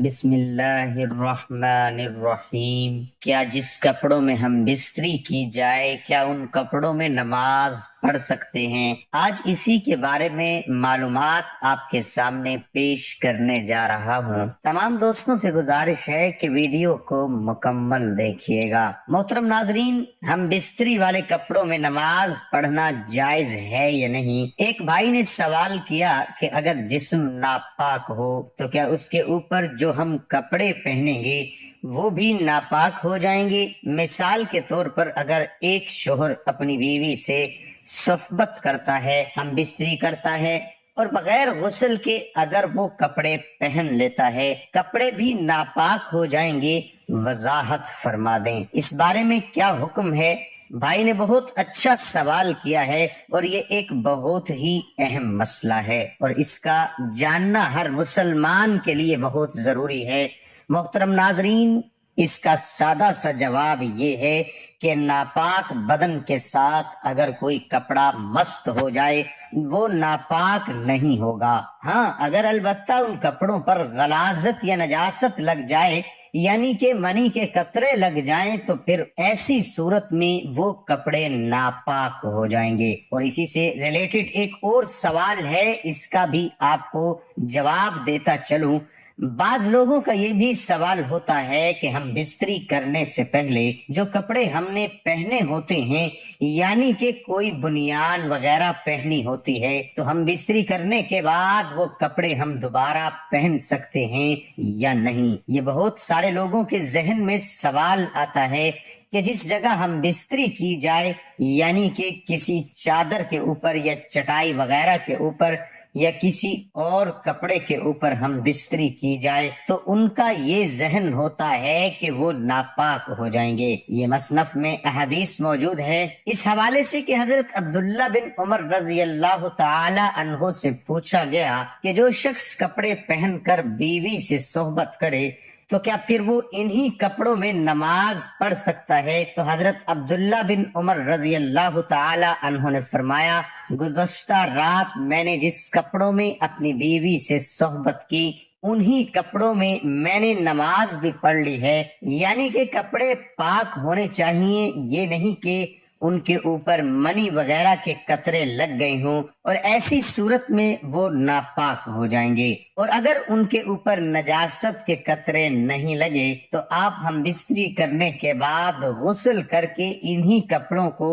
بسم اللہ الرحمن الرحیم۔ کیا جس کپڑوں میں ہم بستری کی جائے کیا ان کپڑوں میں نماز پڑھ سکتے ہیں؟ آج اسی کے بارے میں معلومات آپ کے سامنے پیش کرنے جا رہا ہوں۔ تمام دوستوں سے گزارش ہے کہ ویڈیو کو مکمل دیکھیے گا۔ محترم ناظرین، ہم بستری والے کپڑوں میں نماز پڑھنا جائز ہے یا نہیں؟ ایک بھائی نے سوال کیا کہ اگر جسم ناپاک ہو تو کیا اس کے اوپر جو ہم کپڑے پہنیں گے وہ بھی ناپاک ہو جائیں گے؟ مثال کے طور پر اگر ایک شوہر اپنی بیوی سے صحبت کرتا ہے، ہم بستری کرتا ہے اور بغیر غسل کے اگر وہ کپڑے پہن لیتا ہے، کپڑے بھی ناپاک ہو جائیں گے؟ وضاحت فرما دیں، اس بارے میں کیا حکم ہے؟ بھائی نے بہت اچھا سوال کیا ہے اور یہ ایک بہت ہی اہم مسئلہ ہے اور اس کا جاننا ہر مسلمان کے لیے بہت ضروری ہے۔ محترم ناظرین، اس کا سادہ سا جواب یہ ہے کہ ناپاک بدن کے ساتھ اگر کوئی کپڑا مست ہو جائے وہ ناپاک نہیں ہوگا۔ ہاں، اگر البتہ ان کپڑوں پر غلاظت یا نجاست لگ جائے، یعنی کہ منی کے قطرے لگ جائیں، تو پھر ایسی صورت میں وہ کپڑے ناپاک ہو جائیں گے۔ اور اسی سے ریلیٹڈ ایک اور سوال ہے، اس کا بھی آپ کو جواب دیتا چلوں۔ بعض لوگوں کا یہ بھی سوال ہوتا ہے کہ ہم بستری کرنے سے پہلے جو کپڑے ہم نے پہنے ہوتے ہیں، یعنی کہ کوئی بنیان وغیرہ پہنی ہوتی ہے، تو ہم بستری کرنے کے بعد وہ کپڑے ہم دوبارہ پہن سکتے ہیں یا نہیں؟ یہ بہت سارے لوگوں کے ذہن میں سوال آتا ہے کہ جس جگہ ہم بستری کی جائے، یعنی کہ کسی چادر کے اوپر یا چٹائی وغیرہ کے اوپر یا کسی اور کپڑے کے اوپر ہم بستری کی جائے، تو ان کا یہ ذہن ہوتا ہے کہ وہ ناپاک ہو جائیں گے۔ یہ مصنف میں احادیث موجود ہے اس حوالے سے کہ حضرت عبداللہ بن عمر رضی اللہ تعالی عنہ سے پوچھا گیا کہ جو شخص کپڑے پہن کر بیوی سے صحبت کرے تو کیا پھر وہ انہی کپڑوں میں نماز پڑھ سکتا ہے؟ تو حضرت عبداللہ بن عمر رضی اللہ تعالی عنہ نے فرمایا، گزشتہ رات میں نے جس کپڑوں میں اپنی بیوی سے صحبت کی انہی کپڑوں میں میں نے نماز بھی پڑھ لی ہے۔ یعنی کہ کپڑے پاک ہونے چاہیے، یہ نہیں کہ ان کے اوپر منی وغیرہ کے قطرے لگ گئے ہوں، اور ایسی صورت میں وہ ناپاک ہو جائیں گے۔ اور اگر ان کے اوپر نجاست کے قطرے نہیں لگے تو آپ ہم بستری کرنے کے بعد غسل کر کے انہی کپڑوں کو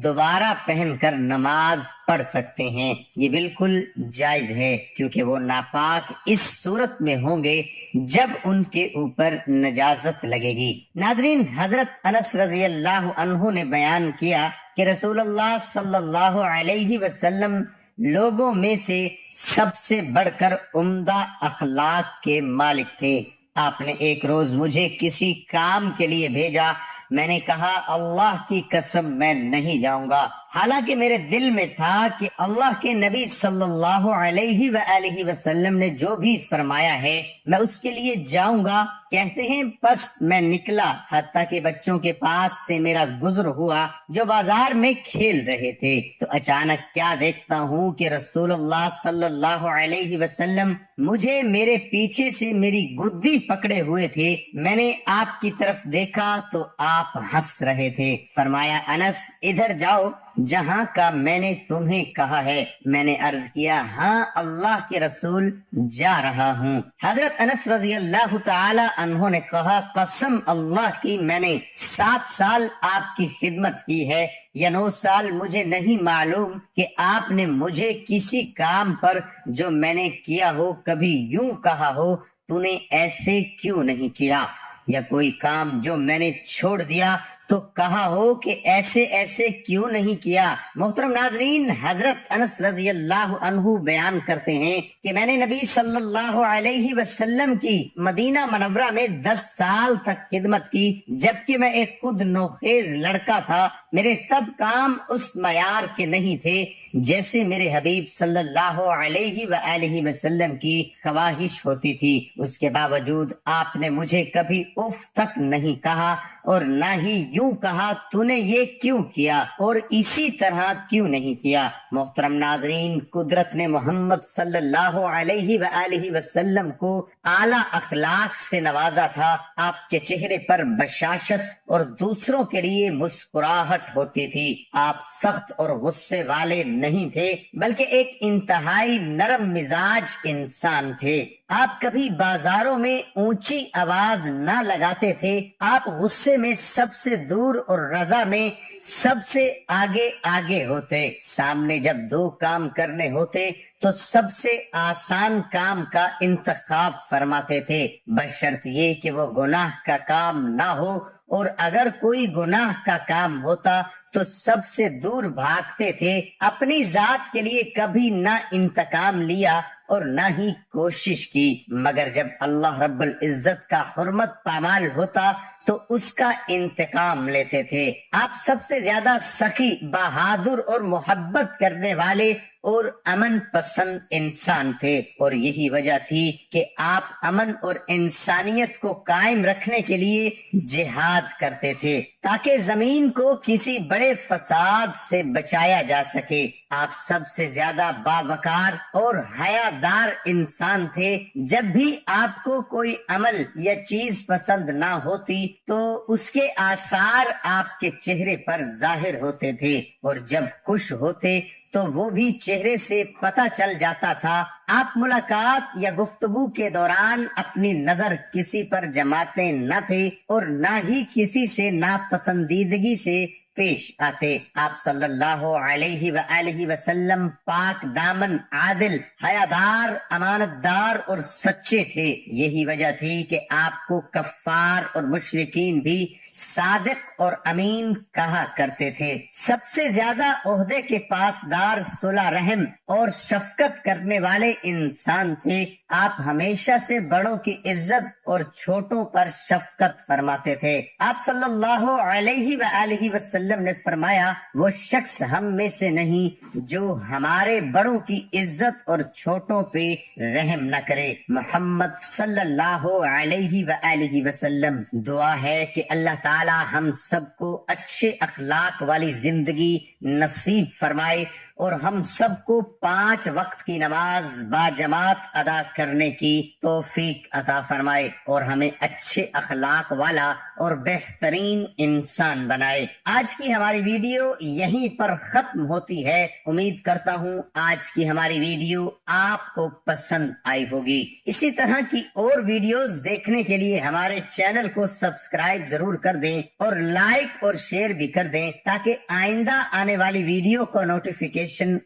دوبارہ پہن کر نماز پڑھ سکتے ہیں۔ یہ بالکل جائز ہے، کیونکہ وہ ناپاک اس صورت میں ہوں گے جب ان کے اوپر نجاست لگے گی۔ ناظرین، حضرت انس رضی اللہ عنہ نے بیان کیا کہ رسول اللہ صلی اللہ علیہ وسلم لوگوں میں سے سب سے بڑھ کر عمدہ اخلاق کے مالک تھے۔ آپ نے ایک روز مجھے کسی کام کے لیے بھیجا، میں نے کہا اللہ کی قسم میں نہیں جاؤں گا، حالانکہ میرے دل میں تھا کہ اللہ کے نبی صلی اللہ علیہ وآلہ وسلم نے جو بھی فرمایا ہے میں اس کے لیے جاؤں گا۔ کہتے ہیں بس میں نکلا، حتیٰ کہ بچوں کے پاس سے میرا گزر ہوا جو بازار میں کھیل رہے تھے، تو اچانک کیا دیکھتا ہوں کہ رسول اللہ صلی اللہ علیہ وسلم مجھے میرے پیچھے سے میری گدی پکڑے ہوئے تھے۔ میں نے آپ کی طرف دیکھا تو آپ ہنس رہے تھے۔ فرمایا، انس ادھر جاؤ جہاں کا میں نے تمہیں کہا ہے۔ میں نے عرض کیا، ہاں اللہ کے رسول، جا رہا ہوں۔ حضرت انس رضی اللہ تعالی عنہ نے کہا، قسم اللہ کی میں نے 7 سال آپ کی خدمت کی ہے یا 9 سال، مجھے نہیں معلوم کہ آپ نے مجھے کسی کام پر جو میں نے کیا ہو کبھی یوں کہا ہو تو نے ایسے کیوں نہیں کیا، یا کوئی کام جو میں نے چھوڑ دیا تو کہا ہو کہ ایسے ایسے کیوں نہیں کیا۔ محترم ناظرین، حضرت انس رضی اللہ عنہ بیان کرتے ہیں کہ میں نے نبی صلی اللہ علیہ وسلم کی مدینہ منورہ میں 10 سال تک خدمت کی، جبکہ میں ایک خود نوخیز لڑکا تھا۔ میرے سب کام اس معیار کے نہیں تھے، جیسے میرے حبیب صلی اللہ علیہ وآلہ وسلم کی خواہش ہوتی تھی۔ اس کے باوجود آپ نے مجھے کبھی اف تک نہیں کہا اور نہ ہی یوں کہا تو نے یہ کیوں کیا اور اسی طرح کیوں نہیں کیا۔ محترم ناظرین، قدرت نے محمد صلی اللہ علیہ وآلہ وسلم کو اعلیٰ اخلاق سے نوازا تھا۔ آپ کے چہرے پر بشاشت اور دوسروں کے لیے مسکراہٹ ہوتی تھی۔ آپ سخت اور غصے والے نہیں تھے بلکہ ایک انتہائی نرم مزاج انسان تھے۔ آپ کبھی بازاروں میں اونچی آواز نہ لگاتے تھے۔ آپ غصے میں سب سے دور اور رضا میں سب سے آگے آگے ہوتے۔ سامنے جب دو کام کرنے ہوتے تو سب سے آسان کام کا انتخاب فرماتے تھے، بشرط یہ کہ وہ گناہ کا کام نہ ہو، اور اگر کوئی گناہ کا کام ہوتا تو سب سے دور بھاگتے تھے۔ اپنی ذات کے لیے کبھی نہ انتقام لیا اور نہ ہی کوشش کی، مگر جب اللہ رب العزت کا حرمت پامال ہوتا تو اس کا انتقام لیتے تھے۔ آپ سب سے زیادہ سخی، بہادر اور محبت کرنے والے اور امن پسند انسان تھے، اور یہی وجہ تھی کہ آپ امن اور انسانیت کو قائم رکھنے کے لیے جہاد کرتے تھے تاکہ زمین کو کسی بڑے فساد سے بچایا جا سکے۔ آپ سب سے زیادہ باوقار اور حیا دار انسان تھے۔ جب بھی آپ کو کوئی عمل یا چیز پسند نہ ہوتی تو اس کے آثار آپ کے چہرے پر ظاہر ہوتے تھے، اور جب خوش ہوتے تو وہ بھی چہرے سے پتہ چل جاتا تھا۔ آپ ملاقات یا گفتگو کے دوران اپنی نظر کسی پر جماتے نہ تھے اور نہ ہی کسی سے ناپسندیدگی سے پیش آتے۔ آپ صلی اللہ علیہ وآلہ وسلم پاک دامن، عادل، حیادار، امانت دار اور سچے تھے۔ یہی وجہ تھی کہ آپ کو کفار اور مشرکین بھی صادق اور امین کہا کرتے تھے۔ سب سے زیادہ عہدے کے پاسدار، صلح رحم اور شفقت کرنے والے انسان تھے۔ آپ ہمیشہ سے بڑوں کی عزت اور چھوٹوں پر شفقت فرماتے تھے۔ آپ صلی اللہ علیہ وآلہ وسلم نے فرمایا، وہ شخص ہم میں سے نہیں جو ہمارے بڑوں کی عزت اور چھوٹوں پہ رحم نہ کرے۔ محمد صلی اللہ علیہ وآلہ وسلم۔ دعا ہے کہ اللہ تعالی ہم سب کو اچھے اخلاق والی زندگی نصیب فرمائے اور ہم سب کو 5 وقت کی نماز باجماعت ادا کرنے کی توفیق عطا فرمائے اور ہمیں اچھے اخلاق والا اور بہترین انسان بنائے۔ آج کی ہماری ویڈیو یہیں پر ختم ہوتی ہے۔ امید کرتا ہوں آج کی ہماری ویڈیو آپ کو پسند آئی ہوگی۔ اسی طرح کی اور ویڈیوز دیکھنے کے لیے ہمارے چینل کو سبسکرائب ضرور کر دیں اور لائک اور شیئر بھی کر دیں تاکہ آئندہ آنے والی ویڈیو کو نوٹیفیکیشن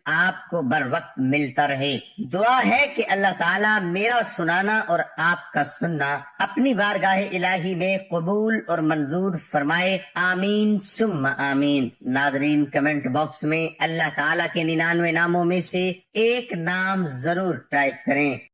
آپ کو بر وقت ملتا رہے۔ دعا ہے کہ اللہ تعالیٰ میرا سنانا اور آپ کا سننا اپنی بارگاہ الہی میں قبول اور منظور فرمائے، آمین ثم آمین۔ ناظرین، کمنٹ باکس میں اللہ تعالیٰ کے 99 ناموں میں سے ایک نام ضرور ٹائپ کریں۔